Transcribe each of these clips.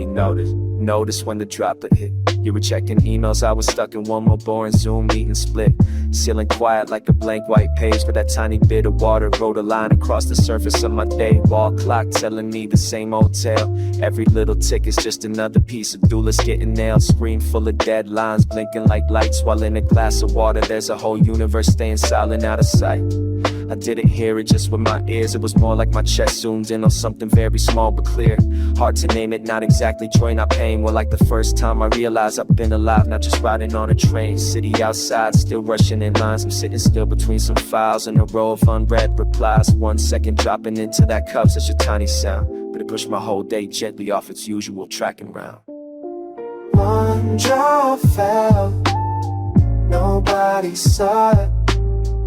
nobody noticed when the droplet hit. You were checking emails, I was stuck in one more boring Zoom meeting split. Ceiling quiet like a blank white page, but that tiny bit of water wrote a line across the surface of my day. Wall clock telling me the same old tale. Every little tick is just another piece of doulas getting nailed. Screen full of dead lines blinking like lights, while in a glass of water there's a whole universe staying silent out of sight. I didn't hear it just with my ears, it was more like my chest zoomed in on something very small but clear. Hard to name it, not exactly joy, not pain. Well, like the first time I realized I've been alive, not just riding on a train. City outside, still rushing in lines. I'm sitting still between some files and a row of unread replies. 1 second dropping into that cup, such a tiny sound, but it pushed my whole day gently off its usual tracking round. One drop fell, nobody saw it.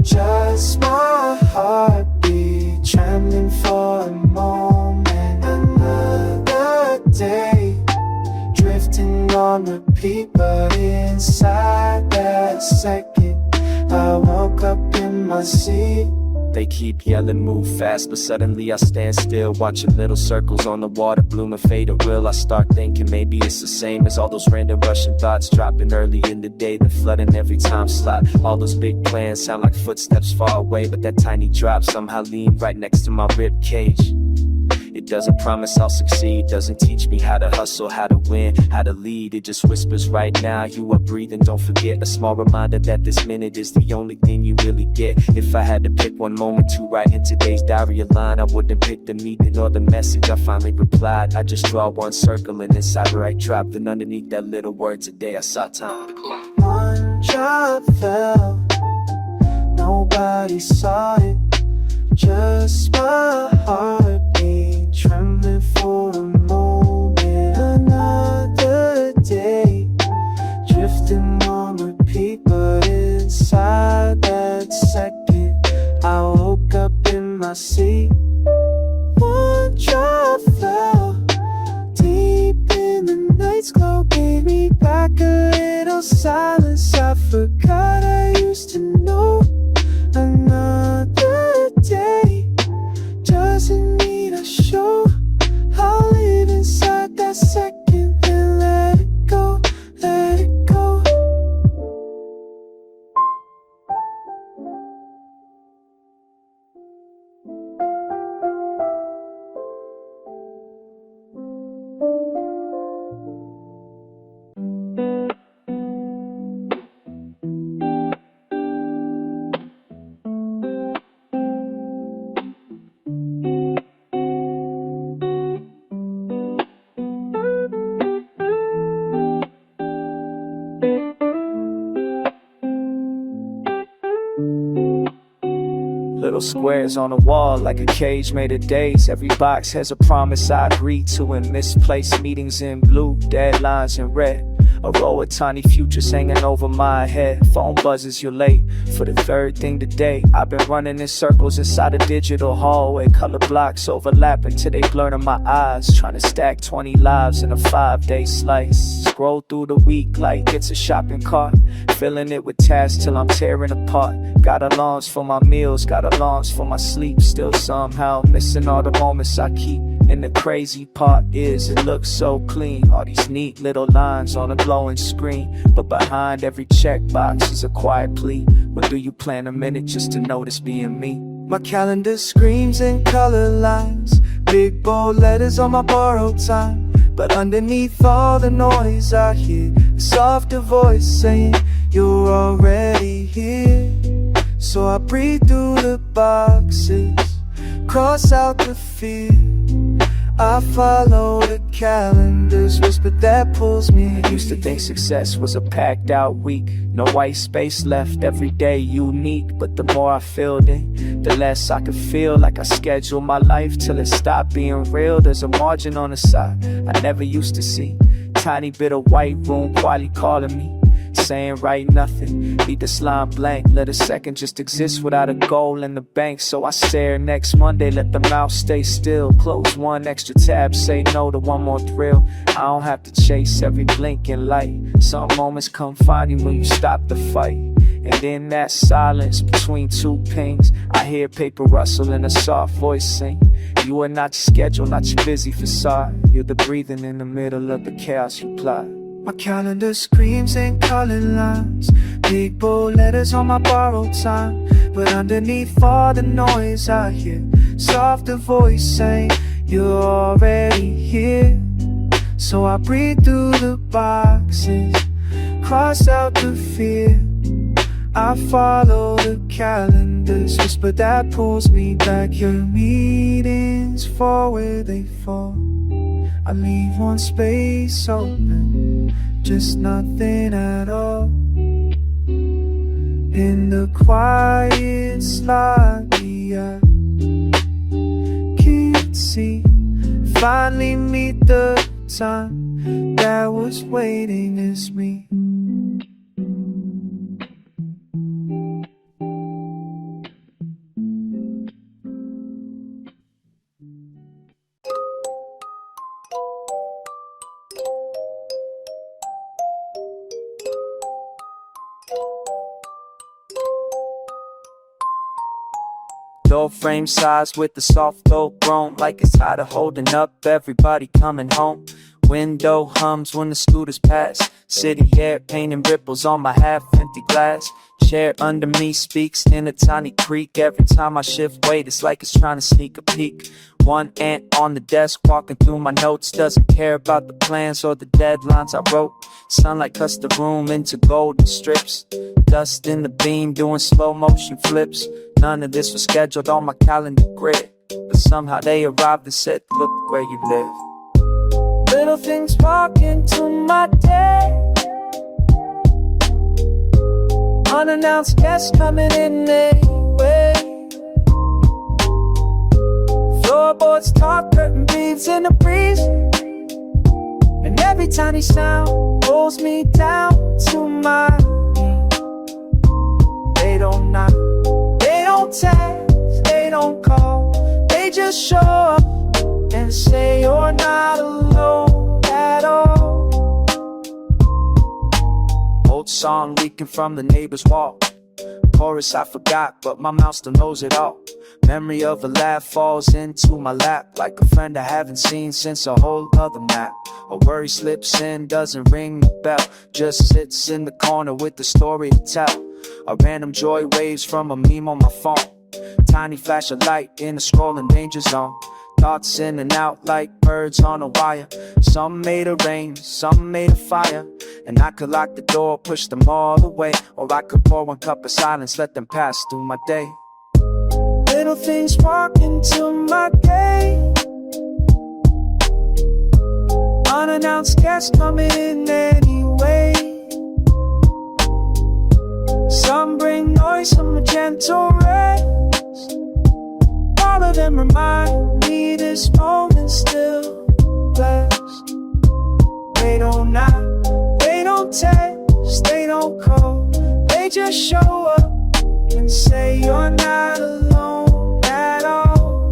Just my heartbeat trembling for a moment. Another day, drifting on repeat, but inside that second, I woke up in my seat. They keep yelling, move fast, but suddenly I stand still, watching little circles on the water bloom and fade at will. I start thinking maybe it's the same as all those random rushing thoughts, dropping early in the day, then flooding every time slot. All those big plans sound like footsteps far away, but that tiny drop somehow leaned right next to my rib cage. It doesn't promise I'll succeed, doesn't teach me how to hustle, how to win, how to lead. It just whispers right now, you are breathing, don't forget. A small reminder that this minute is the only thing you really get. If I had to pick one moment to write in today's diary, a line, I wouldn't pick the meaning or the message I finally replied. I just draw one circle and inside where I dropped, and underneath that little word today I saw time. One drop fell, nobody saw it. Just my heartbeat trembling for a moment. Another day, drifting on repeat, but inside that second, I woke up in my seat. One drop fell deep in the night's glow, gave me back a little silence I forgot I used to know. Another day doesn't need a show. I'll live inside that second and let it go, let it go. Little squares on the wall like a cage made of days. Every box has a promise I agreed to, and misplaced meetings in blue, deadlines in red. A row of tiny futures hanging over my head. Phone buzzes, you're late for the third thing today. I've been running in circles inside a digital hallway. Color blocks overlapping till they blur in my eyes. Trying to stack 20 lives in a 5-day slice. Scroll through the week like it's a shopping cart, filling it with tasks till I'm tearing apart. Got alarms for my meals, got alarms for my sleep. Still somehow missing all the moments I keep. And the crazy part is it looks so clean. All these neat little lines on a glowing screen, but behind every checkbox is a quiet plea. When do you plan a minute just to notice being me? My calendar screams in color lines, big bold letters on my borrowed time. But underneath all the noise I hear a softer voice saying you're already here. So I breathe through the boxes, cross out the fear. I follow the calendar's whisper that pulls me. I used to think success was a packed out week, no white space left, every day unique. But the more I filled it, the less I could feel like I scheduled my life till it stopped being real. There's a margin on the side I never used to see. Tiny bit of white room quietly calling me, saying write nothing, leave this line blank. Let a second just exist without a goal in the bank. So I stare next Monday, let the mouth stay still. Close one extra tab, say no to one more thrill. I don't have to chase every blinking light. Some moments come find you when you stop the fight. And in that silence between two pings, I hear paper rustle and a soft voice sing. You are not your schedule, not your busy facade. You're the breathing in the middle of the chaos you plot. My calendar screams in colored lines, big bold letters on my borrowed time. But underneath all the noise I hear softer voice saying, you're already here. So I breathe through the boxes, cross out the fear. I follow the calendar's whisper that pulls me back. Your meetings fall where they fall. I leave one space open, just nothing at all. In the quiet lobby I can't see, finally meet the time that was waiting as me. Door frame size with the soft oak grown, like it's tired of holding up everybody coming home. Window hums when the scooters pass. City air painting ripples on my half-empty glass. Chair under me speaks in a tiny creak. Every time I shift weight, it's like it's trying to sneak a peek. One ant on the desk walking through my notes, doesn't care about the plans or the deadlines I wrote. Sunlight cuts the room into golden strips. Dust in the beam doing slow motion flips. None of this was scheduled on my calendar grid, but somehow they arrived and said, look where you live. Little things walk into my day. Unannounced guests coming in anyway. Floorboards talk, curtain beads in the breeze. And every tiny sound pulls me down to my knees. They don't knock, they don't text, they don't call. They just show up and say you're not alone at all. Old song leaking from the neighbor's wall. Chorus I forgot, but my mouth still knows it all. Memory of a laugh falls into my lap, like a friend I haven't seen since a whole other map. A worry slips in, doesn't ring the bell, just sits in the corner with the story to tell. A random joy waves from a meme on my phone. Tiny flash of light in a scrolling danger zone. Thoughts in and out like birds on a wire. Some made of rain, some made of fire. And I could lock the door, push them all away. Or I could pour one cup of silence, let them pass through my day. Little things walk into my day. Unannounced guests coming in anyway. Some bring noise, some a gentle rest. All of them remind me this moment still blessed. They don't knock, they don't text, they don't call. They just show up and say you're not alone at all.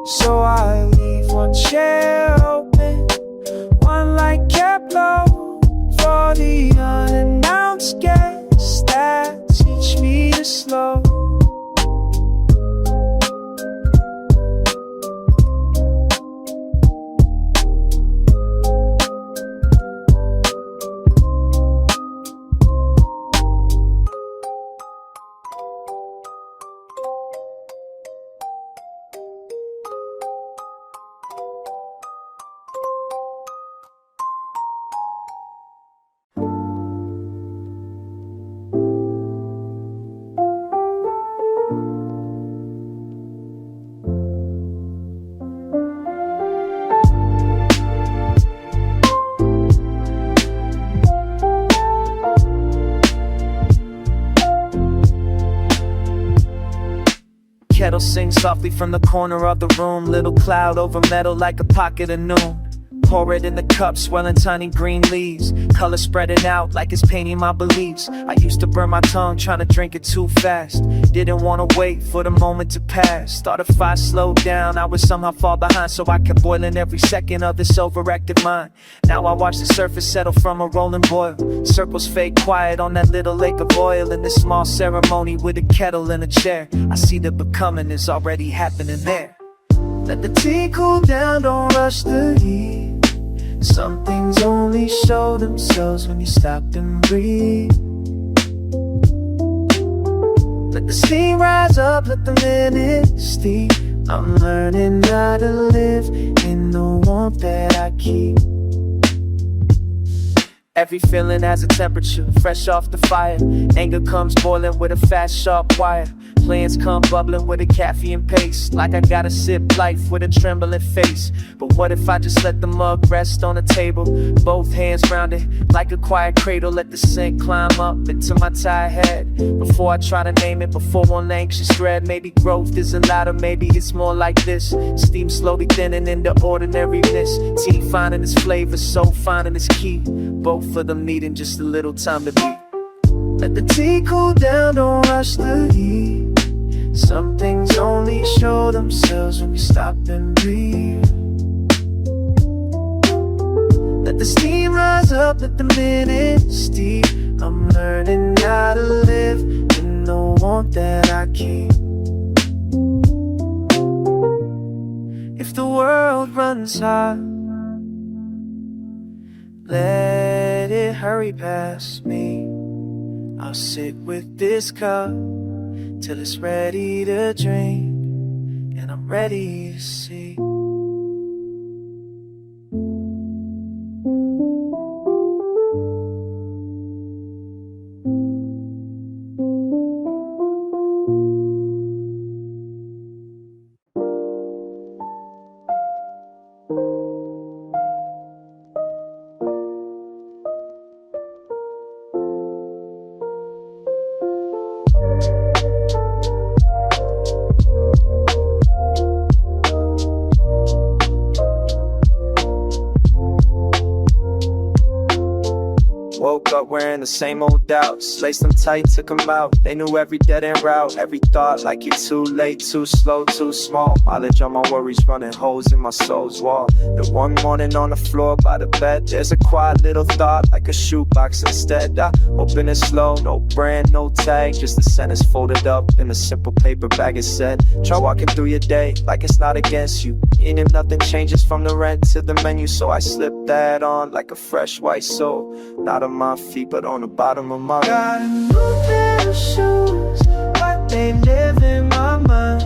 So I leave one chair open, one light kept low, for the unannounced guests that teach me to slow. Kettle sings softly from the corner of the room. Little cloud over metal like a pocket of noon. Pour it in the cup, swelling tiny green leaves. Color spreading out like it's painting my beliefs. I used to burn my tongue trying to drink it too fast. Didn't want to wait for the moment to pass. Thought if I slowed down I would somehow fall behind. So I kept boiling every second of this overactive mind. Now I watch the surface settle from a rolling boil. Circles fade quiet on that little lake of oil. In this small ceremony with a kettle and a chair, I see the becoming is already happening there. Let the tea cool down, don't rush the heat. Some things only show themselves when you stop and breathe. Let the steam rise up, let the minutes steep. I'm learning how to live in the warmth that I keep. Every feeling has a temperature, fresh off the fire. Anger comes boiling with a fast, sharp wire. Plans come bubbling with a caffeine pace. Like I gotta sip life with a trembling face. But what if I just let the mug rest on the table? Both hands grounded like a quiet cradle. Let the scent climb up into my tired head. Before I try to name it, before one anxious dread. Maybe growth isn't louder, maybe it's more like this. Steam slowly thinning into ordinariness. Tea finding its flavor, soul finding its key. Both of them needing just a little time to be. Let the tea cool down, don't rush the heat. Some things only show themselves when you stop and breathe. Let the steam rise up, let the minutes steep. I'm learning how to live in the warmth that I keep. If the world runs hot, let it hurry past me. I'll sit with this cup till it's ready to drink, and I'm ready to see. Woke up wearing the same old doubts. Laced them tight, took them out. They knew every dead end route. Every thought like you're too late, too slow, too small. Mileage on my worries running holes in my soul's wall. Then one morning on the floor by the bed, there's a quiet little thought like a shoebox instead. I open it slow, no brand, no tag. Just the sentence folded up in a simple paper bag. It said, try walking through your day like it's not against you. And if nothing changes from the rent to the menu. So I slipped that on like a fresh white soul. Not on my feet, but on the bottom of my Got a new pair of shoes, but they live in my mind.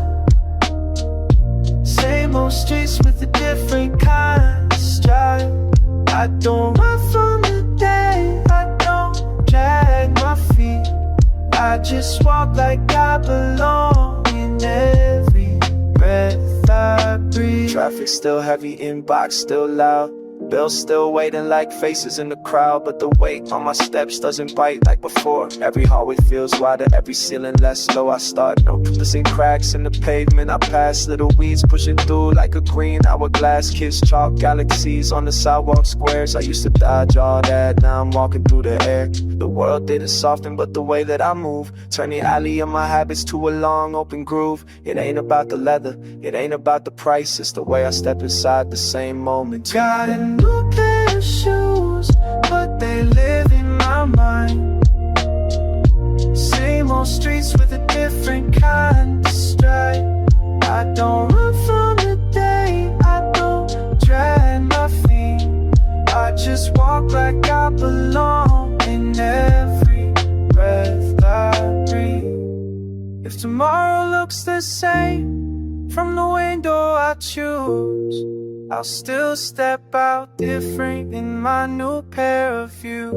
Same old streets with a different kind of stride. I don't run from the day, I don't drag my feet. I just walk like I belong in every breath I breathe. Traffic still heavy, inbox still loud. Bills still waiting like faces in the crowd. But the weight on my steps doesn't bite like before. Every hallway feels wider, every ceiling less low. I start noticing cracks in the pavement. I pass little weeds pushing through like a green hourglass. Kiss chalk galaxies on the sidewalk squares. I used to dodge all that, now I'm walking through the air. The world didn't soften but the way that I move. Turn the alley of my habits to a long open groove. It ain't about the leather, it ain't about the price. It's the way I step inside the same moment. Got a new pair of shoes, but they live in my mind. Same old streets with a different kind of stride. I don't run from the day, I don't drag my feet. I just walk like I belong in every breath I breathe. If tomorrow looks the same from the window I choose, I'll still step out different in my new pair of views.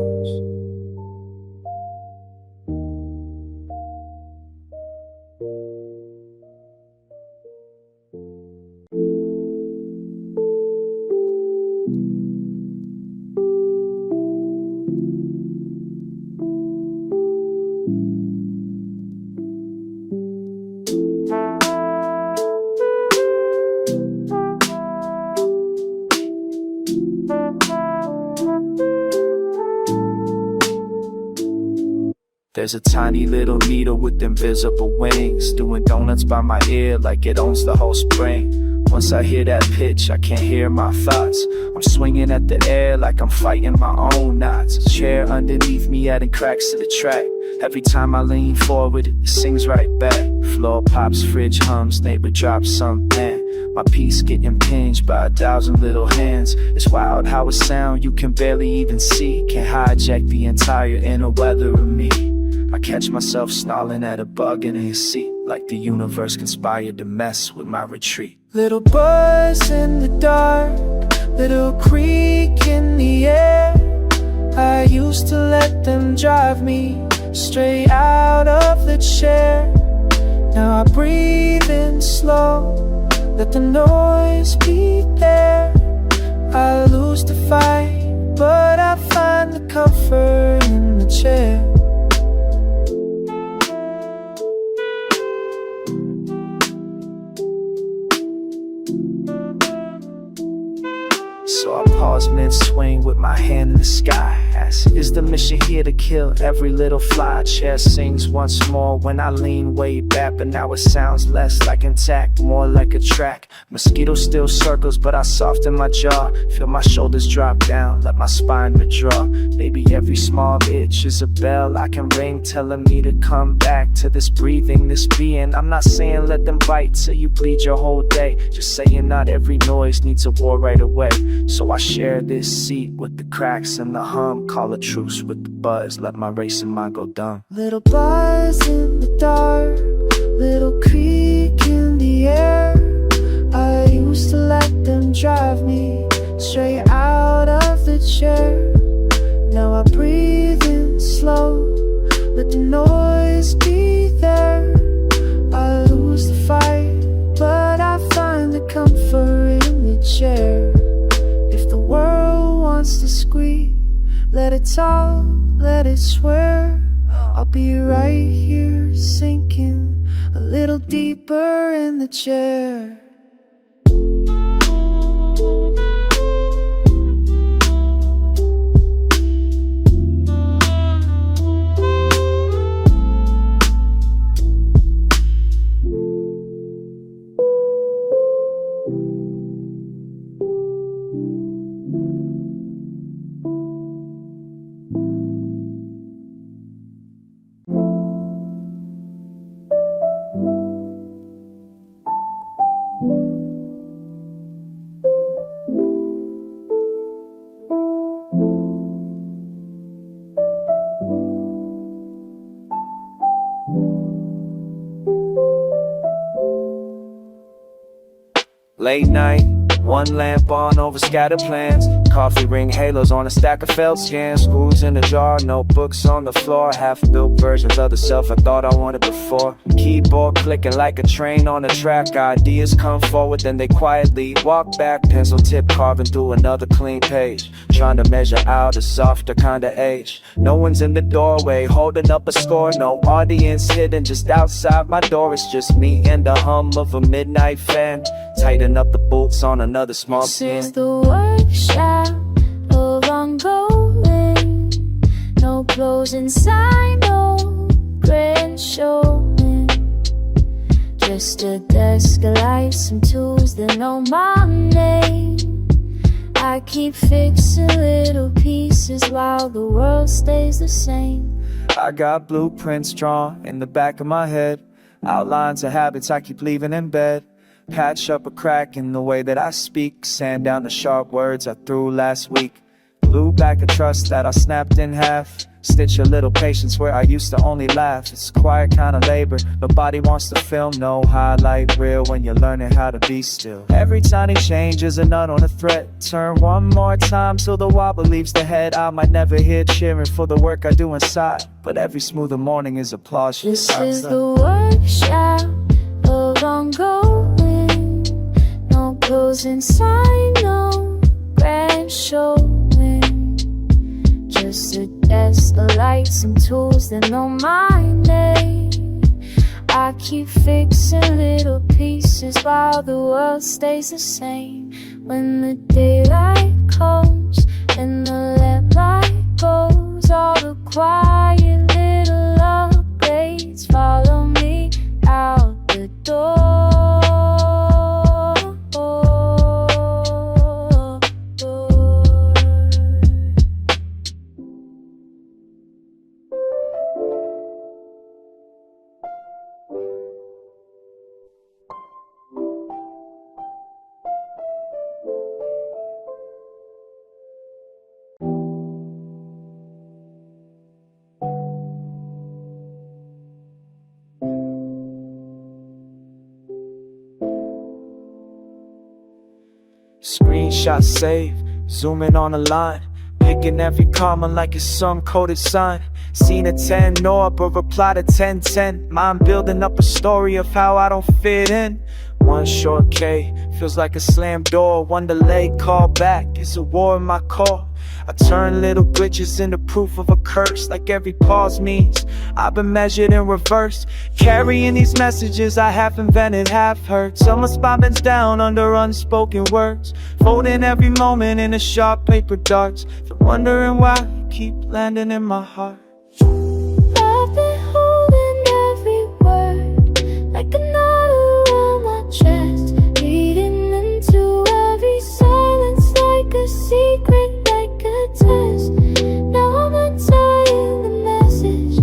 There's a tiny little needle with invisible wings, doing donuts by my ear like it owns the whole spring. Once I hear that pitch, I can't hear my thoughts. I'm swinging at the air like I'm fighting my own knots. A chair underneath me adding cracks to the track. Every time I lean forward, it sings right back. Floor pops, fridge hums, neighbor drops something. My piece get impinged by 1,000 little hands. It's wild how a sound you can barely even see can hijack the entire inner weather of me. I catch myself snarling at a bug in his seat, like the universe conspired to mess with my retreat. Little buzz in the dark, little creak in the air. I used to let them drive me straight out of the chair. Now I breathe in slow, let the noise be there. I lose the fight, but I find the comfort in the chair. So I pause mid-swing with my hand in the sky. Ask, is the mission here to kill every little fly? Chair sings once more when I lean way back, but now it sounds less like intact, more like a track. Mosquito still circles, but I soften my jaw. Feel my shoulders drop down, let my spine withdraw. Maybe every small itch is a bell I can ring, telling me to come back to this breathing, this being. I'm not saying let them bite till you bleed your whole day, just saying not every noise needs a war right away. So I share this seat with the cracks and the hum, call a truce with the buzz, let my racing mind go dumb. Little buzz in the dark, little creak in the air. I used to let them drive me straight out of the chair. Now I breathe in slow, let the noise be there. I lose the fight, but I find the comfort in the chair. If the world wants to squeak, let it talk, let it swear. I'll be right here sinking a little deeper in the chair. Late night, one lamp on over scattered plans. Coffee ring halos on a stack of felt scans. Screws in a jar, notebooks on the floor. Half-built versions of the self I thought I wanted before. Keyboard clicking like a train on a track. Ideas come forward, then they quietly walk back. Pencil tip carving through another clean page. Trying to measure out a softer kind of age. No one's in the doorway, holding up a score. No audience hidden, just outside my door. It's just me and the hum of a midnight fan. Tighten up the bolts on another small This pen. is the workshop of ongoing. No closing sign, no grand showing. Just a desk, a light, some tools that know my name. I keep fixing little pieces while the world stays the same. I got blueprints drawn in the back of my head. Outlines of habits I keep leaving in bed. Patch up a crack in the way that I speak. Sand down the sharp words I threw last week. Glue back a trust that I snapped in half. Stitch a little patience where I used to only laugh. It's a quiet kind of labor, nobody wants to film. No highlight reel when you're learning how to be still. Every tiny change is a nut on a thread. Turn one more time till the wobble leaves the head. I might never hear cheering for the work I do inside, but every smoother morning is applause. This is the workshop of ongoing. No closing sign, no grand showing. Just a desk, the lights, some tools that know my name. I keep fixing little pieces while the world stays the same. When the daylight comes and the lamplight goes, all the quiet little Screenshot save, zoom in on a line, picking every comma like it's some coded sign. Seen a 10 no up, a reply to 1010. Mind building up a story of how I don't fit in. One short K, feels like a slam door. One delay, call back, it's a war in my core. I turn little glitches into proof of a curse, like every pause means I've been measured in reverse. Carrying these messages I half invented, half heard. Some spot bends down under unspoken words, folding every moment into sharp paper darts. Been wondering why you keep landing in my heart. I've been holding every word like a knot around my chest, reading into every silence like a secret, like a test. Now I'm untying the message,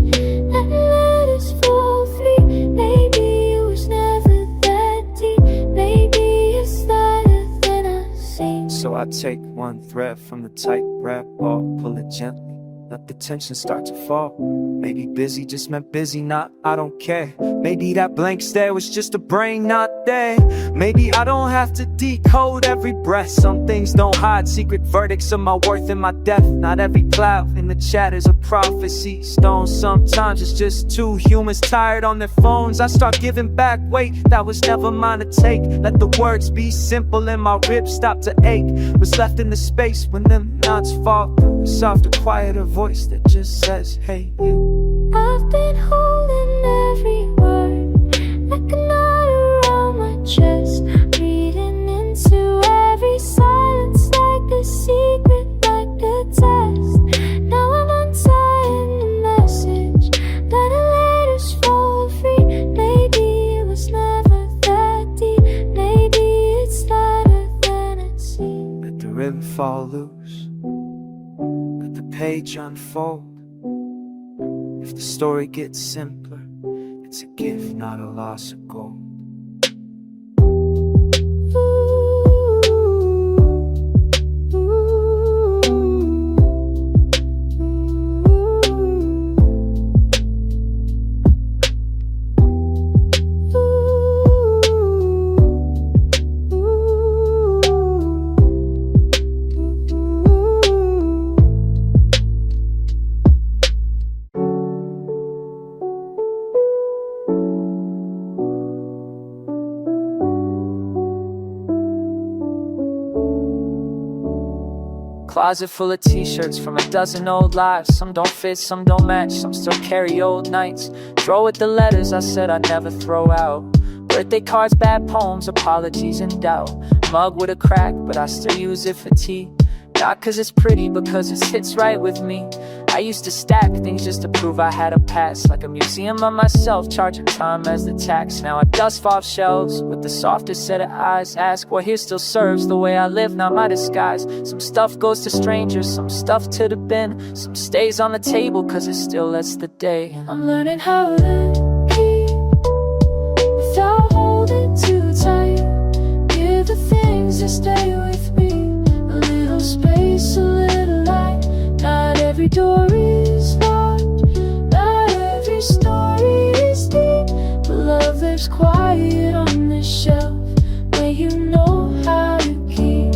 letting letters fall free. Maybe it was never that deep, maybe it's lighter than I seem. So I take one thread from the tight wrap ball, pull it gently, let the tension start to fall. Maybe busy just meant busy, not I don't care. Maybe that blank stare was just a brain not there. Maybe I don't have to decode every breath. Some things don't hide secret verdicts of my worth and my death. Not every cloud in the chat is a prophecy. Stone sometimes it's just two humans tired on their phones. I start giving back weight that was never mine to take. Let the words be simple and my ribs stop to ache. What's left in the space when them knots fall through? A softer, quieter voice that just says, hey you. I've been holding every word like a knot around my chest, reading into every silence like a secret, like a test. Now I'm untying the message, letting letters fall free. Maybe it was never that deep, maybe it's lighter than it seems. Let the ribbon fall loose, let the page unfold. If the story gets simpler, it's a gift, not a loss of gold. Closet full of t-shirts from a dozen old lives. Some don't fit, some don't match, some still carry old nights. Throw with the letters I said I'd never throw out. Birthday cards, bad poems, apologies in doubt. Mug with a crack, but I still use it for tea. Not cause it's pretty, because it sits right with me. I used to stack things just to prove I had a past, like a museum of myself, charging time as the tax. Now I dust off shelves with the softest set of eyes. Ask what here still serves the way I live, not my disguise. Some stuff goes to strangers, some stuff to the bin. Some stays on the table cause it still lets the day. I'm learning how to keep without holding too tight. Give the things that stay with me a little space, a little light. Not every door is locked, not every story is deep, but love lives quiet on this shelf where you know how to keep.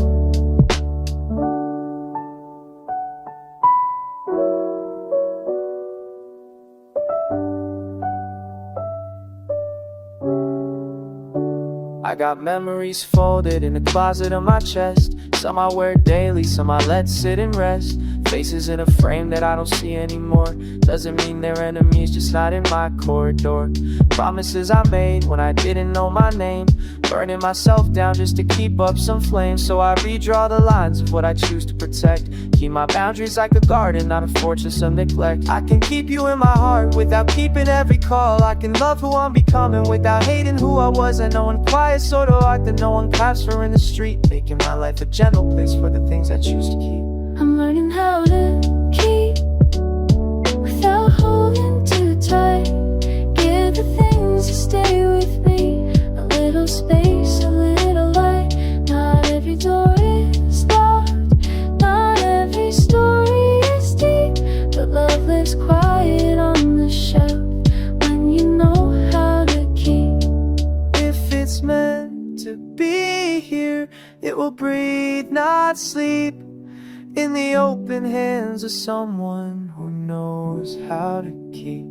I got memories folded in the closet of my chest. Some I wear daily, some I let sit and rest. Faces in a frame that I don't see anymore. Doesn't mean they're enemies, just not in my corridor. Promises I made when I didn't know my name. Burning myself down just to keep up some flame. So I redraw the lines of what I choose to protect. Keep my boundaries like a garden, not a fortress of neglect. I can keep you in my heart without keeping every call. I can love who I'm becoming without hating who I was. I know in quiet sort of art that no one claps for in the street, making my life a gentle place for the things I choose to keep. I'm learning how to keep without holding too tight. Give the things that stay with me a little space, a little light. Not every door is locked, not every story is deep, but love lives quiet on the shelf when you know how to keep. If it's meant to be here, it will breathe. not sleep in the open hands of someone who knows how to keep.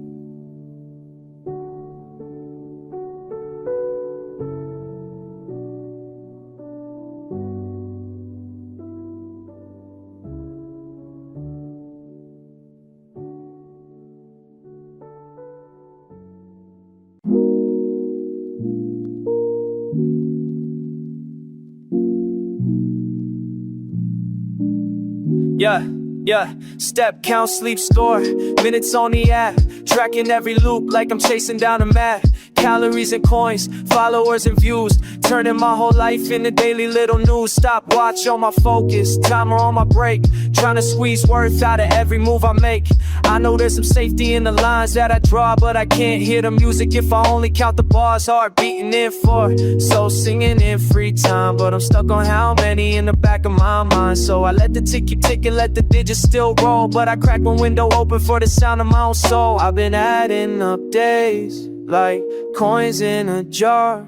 Yeah, step count, sleep score, minutes on the app, tracking every loop like I'm chasing down a map. Calories and coins, followers and views, turning my whole life into daily little news. Stop watch on my focus, timer on my break, trying to squeeze worth out of every move I make. I know there's some safety in the lines that I draw, but I can't hear the music if I only count the bars. Heart beating in for so singing in free time, but I'm stuck on how many in the back of my mind. So I let the tick keep ticking, let the digits still roll, but I crack one window open for the sound of my own soul. I've been adding up days like coins in a jar,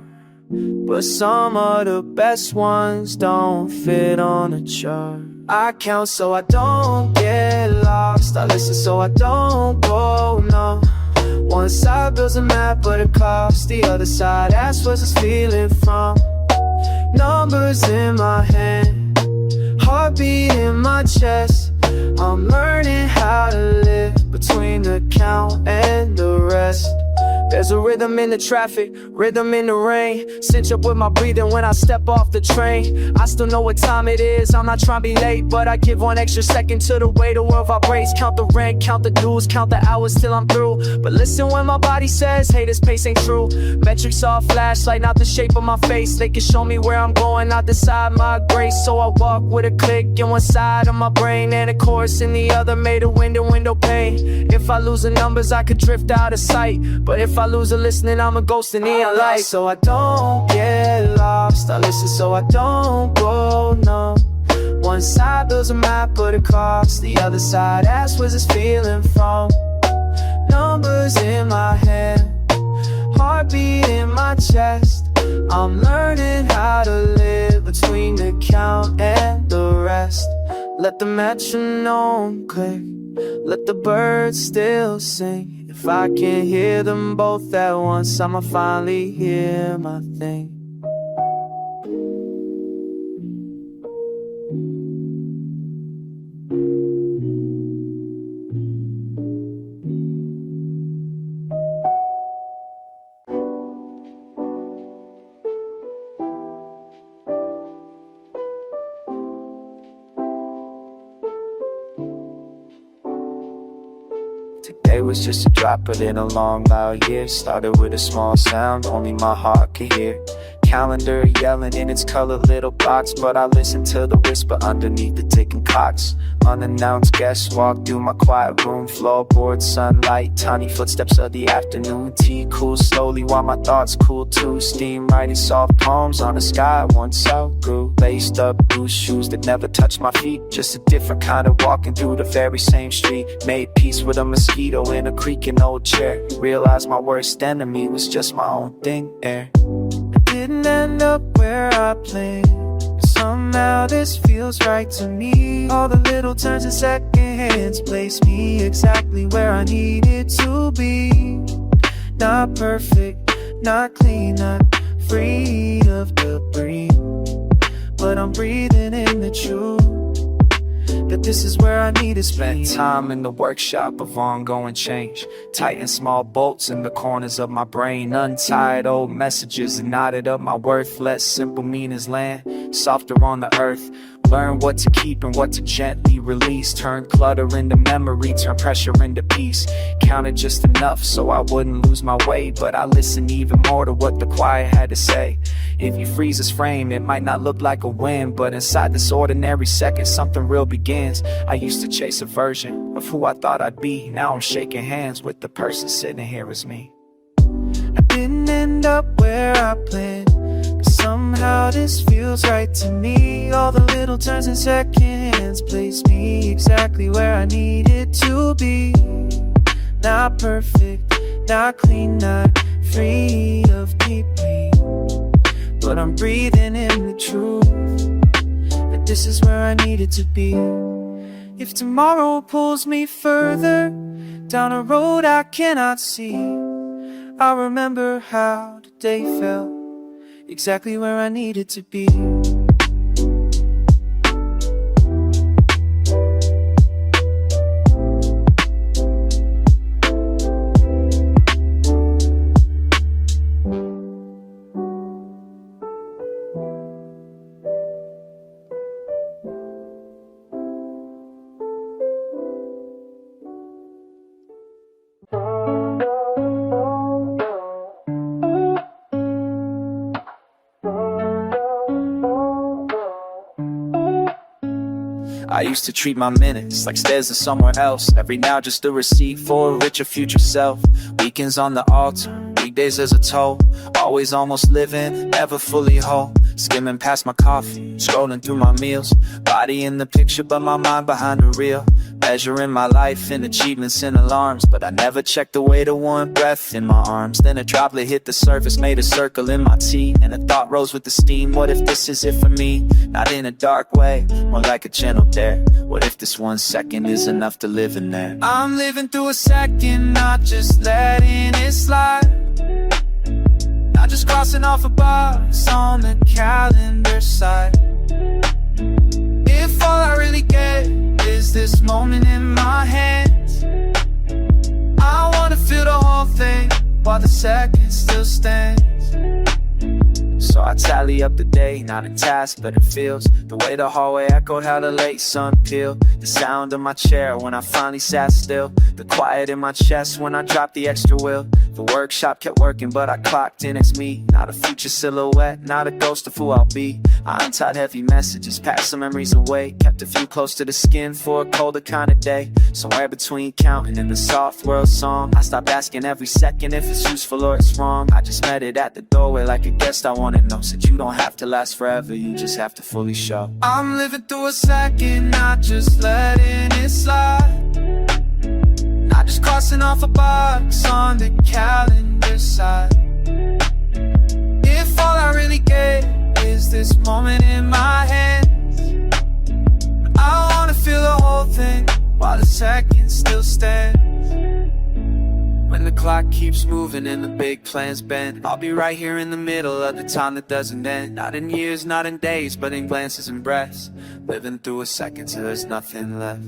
but some of the best ones don't fit on a chart. I count so I don't get lost, I listen so I don't go, no. One side builds a map but it costs the other side, asks where's this feeling from. Numbers in my hand, heartbeat in my chest. I'm learning how to live between the count and the rest. There's a rhythm in the traffic, rhythm in the rain. Cinch up with my breathing when I step off the train. I still know what time it is, I'm not trying to be late, but I give one extra second to the way the world vibrates. Count the rent, count the dues, count the hours till I'm through. But listen when my body says, hey, this pace ain't true. Metrics all flashlight, not the shape of my face. They can show me where I'm going, not decide my grace. So I walk with a click in one side of my brain and a chorus in the other, made a window pane. If I lose the numbers, I could drift out of sight, but if I lose a listening, I'm a ghost in neon light. So I don't get lost, I listen so I don't go, no. One side builds a map but it costs the other side, asks where's this feeling from. Numbers in my head, heartbeat in my chest. I'm learning how to live between the count and the rest. Let the metronome click, let the birds still sing. If I can't hear them both at once, I'ma finally hear my thing. Today was just a droplet in a long loud year. Started with a small sound only my heart could hear. Calendar yelling in its colored little box, but I listen to the whisper underneath the ticking clocks. Unannounced guests walk through my quiet room, floorboard sunlight, tiny footsteps of the afternoon. Tea cools slowly while my thoughts cool too. Steam writing soft poems on a sky once outgrew. Laced up blue shoes that never touch my feet, just a different kind of walking through the very same street. Made peace with a mosquito in a creaking old chair. Realized my worst enemy was just my own thing there. Didn't end up where I planned, but somehow this feels right to me. All the little turns and second hands place me exactly where I needed to be. Not perfect, not clean, not free of debris, but I'm breathing in the truth that this is where I need to spend time in the workshop of ongoing change. Tighten small bolts in the corners of my brain. Untied old messages and knotted up my worth. Let simple meanings land softer on the earth. Learn what to keep and what to gently release. Turn clutter into memory, turn pressure into peace. Counted just enough so I wouldn't lose my way, but I listened even more to what the quiet had to say. If you freeze this frame, it might not look like a win, but inside this ordinary second, something real begins. I used to chase a version of who I thought I'd be. Now I'm shaking hands with the person sitting here as me. I didn't end up where I planned, but somehow this feels right to me. All the little turns and seconds place me exactly where I needed to be. Not perfect, not clean, not free of debris, but I'm breathing in the truth that this is where I needed to be. If tomorrow pulls me further down a road I cannot see, I remember how today felt, exactly where I needed to be. I used to treat my minutes like stairs to somewhere else. Every now just a receipt for a richer future self. Weekends on the altar, weekdays as a toll. Always almost living, never fully whole. Skimming past my coffee, scrolling through my meals. Body in the picture but my mind behind the reel. Measuring my life in achievements and alarms, but I never checked the weight of one breath in my arms. Then a droplet hit the surface, made a circle in my tea, and a thought rose with the steam. What if this is it for me? Not in a dark way, more like a gentle dare. What if this 1 second is enough to live in there? I'm living through a second, not just letting it slide. Not just crossing off a box on the calendar side. If all I really get is this moment in my hands, I wanna feel the whole thing while the second still stands. So I tally up the day, not a task, but it feels. The way the hallway echoed how the late sun peeled. The sound of my chair when I finally sat still. The quiet in my chest when I dropped the extra wheel. The workshop kept working, but I clocked in, it's me. Not a future silhouette, not a ghost of who I'll be. I untied heavy messages, passed some memories away. Kept a few close to the skin for a colder kind of day. Somewhere between counting and the soft world song, I stopped asking every second if it's useful or it's wrong. I just met it at the doorway like a guest I wanna know. Said you don't have to last forever, you just have to fully show. I'm living through a second, not just letting it slide. Not just crossing off a box on the calendar side. If all I really get is this moment in my hands, I wanna feel the whole thing while the second still stands. When the clock keeps moving and the big plans bend, I'll be right here in the middle of the time that doesn't end. Not in years, not in days, but in glances and breaths. Living through a second till there's nothing left.